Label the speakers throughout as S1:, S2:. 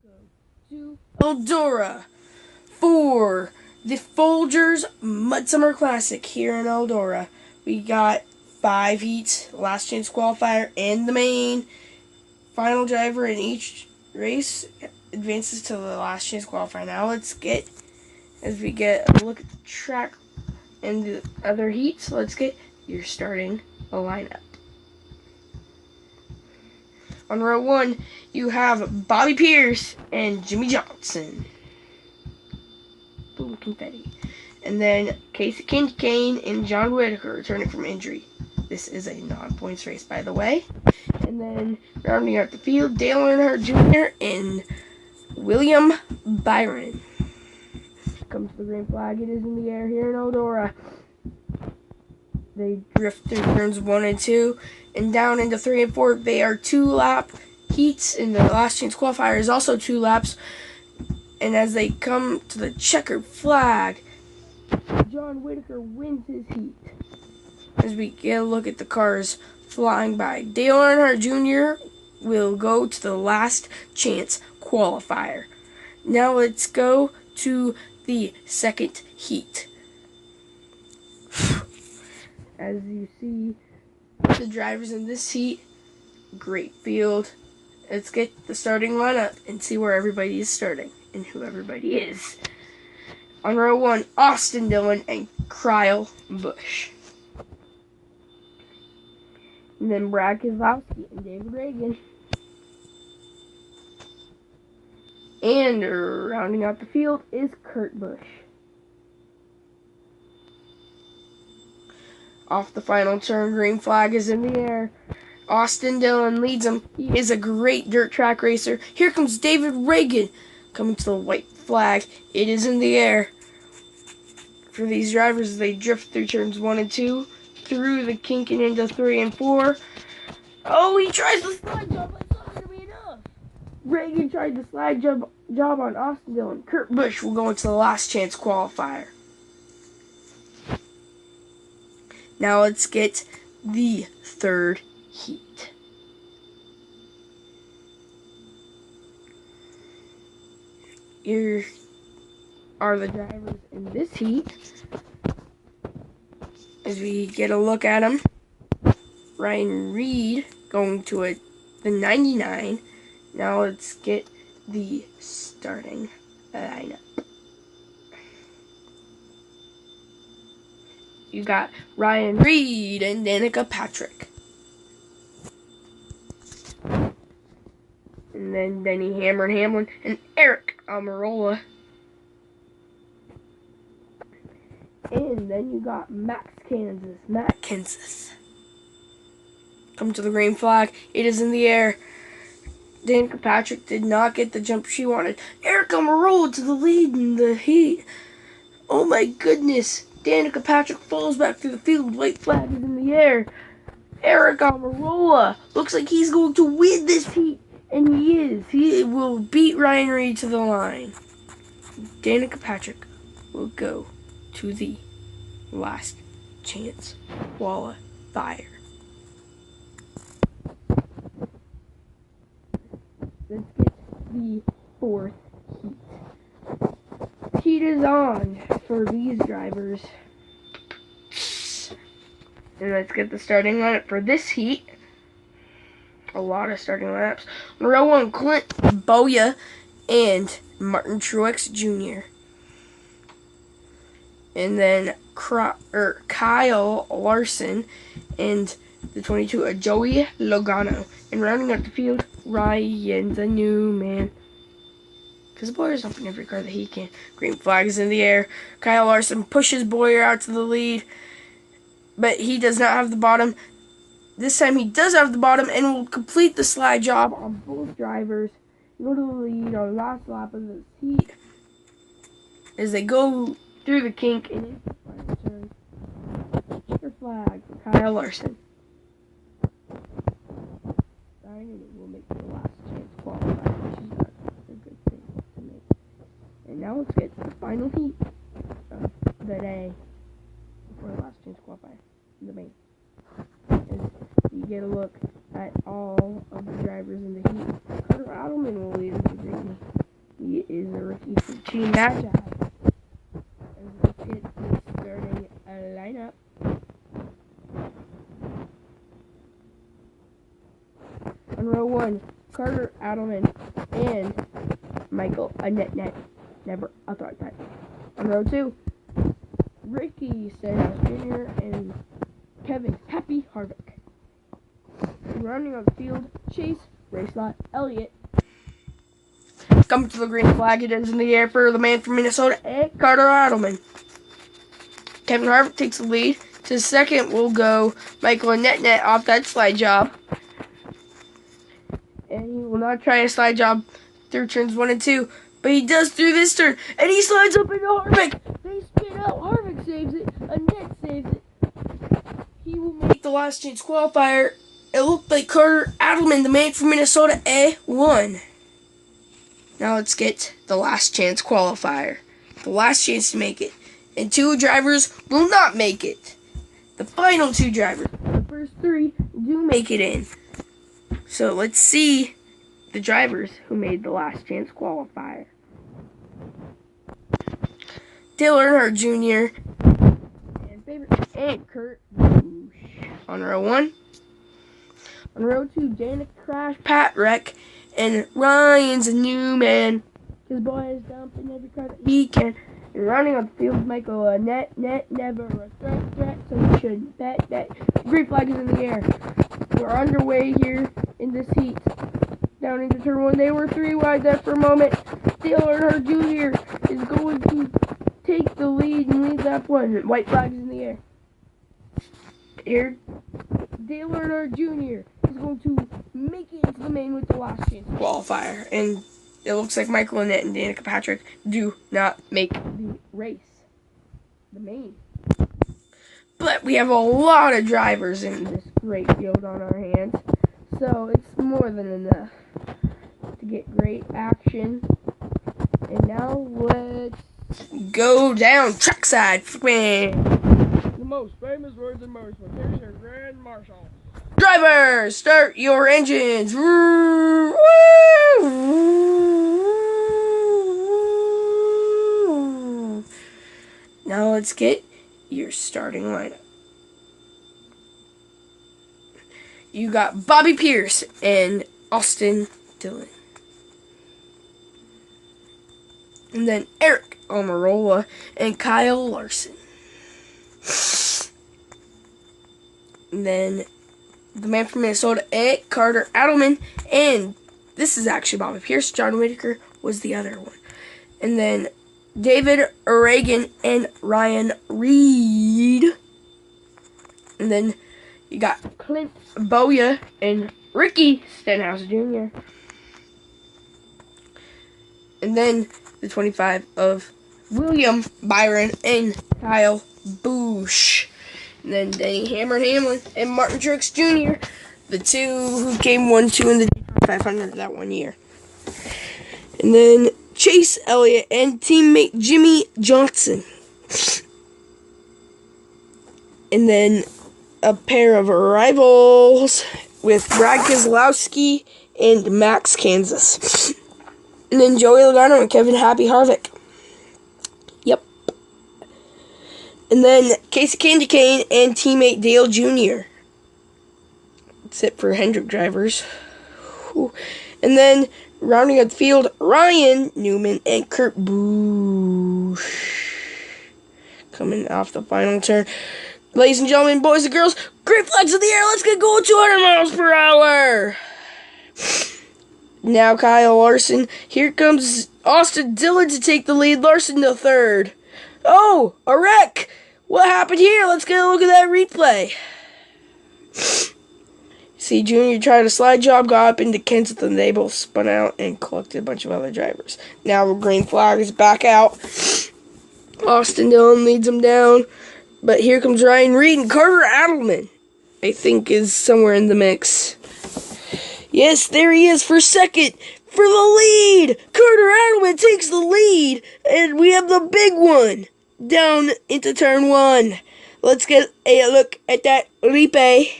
S1: To Eldora for the Folgers Mudsummer Classic here in Eldora. We got 5 heats, last chance qualifier, and the main. Final driver in each race advances to the last chance qualifier. Now as we get a look at the track and the other heats, let's get your starting lineup. On row 1, you have Bobby Pierce and Jimmy Johnson. Boom, confetti. And then Casey Kincaid and John Whitaker returning from injury. This is a non-points race, by the way. And then rounding out the field, Dale Earnhardt Jr. and William Byron. Comes the green flag. It is in the air here in Eldora. They drift through turns 1 and 2 and down into 3 and 4. They are 2-lap heats, and the last chance qualifier is also 2 laps. And as they come to the checkered flag, John Whitaker wins his heat. As we get a look at the cars flying by, Dale Earnhardt Jr. will go to the last chance qualifier. Now let's go to the second heat. As you see, the drivers in this heat, great field. Let's get the starting lineup and see where everybody is starting and who everybody is. On row 1, Austin Dillon and Kyle Busch. And then Brad Keselowski and David Reagan. And rounding out the field is Kurt Busch. Off the final turn, green flag is in the air. Austin Dillon leads him. He is a great dirt track racer. Here comes David Reagan coming to the white flag. It is in the air. For these drivers, they drift through turns 1 and 2, through the kink and into 3 and 4. Oh, he tries the slide job. That's not going to be enough. Reagan tried the slide job on Austin Dillon. Kurt Busch will go into the last chance qualifier. Now let's get the third heat. Here are the drivers in this heat. As we get a look at them, Ryan Reed going to the 99. Now let's get the starting lineup. You got Ryan Reed and Danica Patrick. And then Denny Hamlin and Eric Almirola. And then you got Matt Kansas. Come to the green flag. It is in the air. Danica Patrick did not get the jump she wanted. Eric Almirola to the lead in the heat. Oh my goodness. Danica Patrick falls back through the field. White flag is in the air. Eric Almirola looks like he's going to win this heat. And he is. He will beat Ryan Reed to the line. Danica Patrick will go to the last chance qualifier. Let's get the fourth heat. Heat is on for these drivers. And let's get the starting lineup for this heat. A lot of starting lineups. Row 1, Clint Boya and Martin Truex Jr. And then Kyle Larson and the 22, Joey Logano. And rounding out the field, Ryan, the new man. Because Boyer's up in every car that he can. Green flag is in the air. Kyle Larson pushes Boyer out to the lead. But he does not have the bottom. This time he does have the bottom and will complete the slide job on both drivers. Go to the lead on the last lap of this heat. As they go through the kink and into the final turn. Checker flag for Kyle Larson. And it will make the last chance qualify, which is a good thing to make. And now let's get to the final heat of the day before the last chance qualifier, the main. As you get a look at all of the drivers in the heat, Carter Adelman will lead us with He's from Team Magi. And let's get the starting lineup. On row 1, Carter Adelman and Michael Net. Never a thought that. On row 2, Ricky Stenhouse Jr. and Kevin Happy Harvick. Running on the field, Chase Racelot Elliott. Coming to the green flag, it is in the air for the man from Minnesota, and Carter Adelman. Kevin Harvick takes the lead. To second will go Michael Net off that slide job. And he will not try a slide job through turns 1 and 2. But he does through this turn. And he slides up into Harvick. They spin out. Harvick saves it. Net saves it. He will make the last chance qualifier. It looked like Carter Adelman, the man from Minnesota, won. Now let's get the last chance qualifier. The last chance to make it. And 2 drivers will not make it. The final 2 drivers. The first 3 do make it in. So let's see the drivers who made the last chance qualifier. Dale Earnhardt Jr. and Kurt Busch on row 1. On row 2, Dana Crash, Pat Wreck, and Ryan's Newman. His boy is dumping every car that he can. And running on the field, Michael Net, never a threat, so he shouldn't bet. Green flag is in the air. We're underway here in this heat. Down into turn 1, they were 3 wide there for a moment. Dale Earnhardt Jr. is going to take the lead and lead that one. White flag is in the air. Here, Dale Earnhardt Jr. is going to make it into the main with the last chance qualifier. And it looks like Michael Annett and Danica Patrick do not make the race. The main. But we have a lot of drivers in this great field on our hands. So it's more than enough to get great action. And now let's go down trackside. The most famous words in motorsport. Here's your Grand Marshal. Drivers, start your engines. Now let's get your starting lineup. You got Bobby Pierce and Austin Dillon. And then Eric Almirola and Kyle Larson. And then the man from Minnesota, Carter Adelman. And this is actually Bobby Pierce. John Whitaker was the other one. And then David Reagan and Ryan Reed. And then you got Clint Boya and Ricky Stenhouse Jr. And then the 25 of William Byron and Kyle Busch. And then Denny Hammer Hamlin and Martin Truex Jr. The 2 who came 1-2 in the 500 that one year. And then Chase Elliott and teammate Jimmy Johnson. And then a pair of rivals with Brad Keselowski and Max Kansas. And then Joey Logano and Kevin Happy Harvick. Yep. And then Casey Candy Cane and teammate Dale Jr. That's it for Hendrick drivers. Whew. And then rounding up the field, Ryan Newman and Kurt Busch. Coming off the final turn. Ladies and gentlemen, boys and girls, great flags in the air. Let's get going 200 miles per hour. Now Kyle Larson. Here comes Austin Dillon to take the lead. Larson to third. Oh, a wreck. What happened here? Let's get a look at that replay. See, Junior tried a slide job, got up into Kenseth, and they both spun out and collected a bunch of other drivers. Now the green flag is back out. Austin Dillon leads them down. But here comes Ryan Reed and Carter Adelman, I think, is somewhere in the mix. Yes, there he is for second. For the lead. Carter Adelman takes the lead. And we have the big one down into turn 1. Let's get a look at that replay.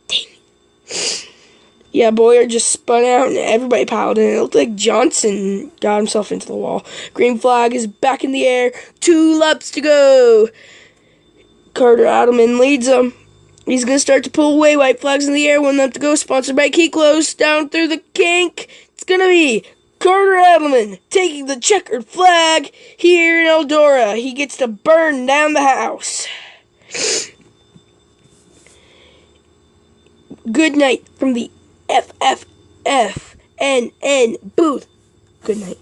S1: Dang. Yeah, Boyer just spun out and everybody piled in. It looked like Johnson got himself into the wall. Green flag is back in the air. 2 laps to go. Carter Adelman leads them. He's going to start to pull away. White flag's in the air. 1 lap to go. Sponsored by Keyclose. Down through the kink. It's going to be Carter Adelman taking the checkered flag here in Eldora. He gets to burn down the house. Good night from the FFFNN booth. Good night.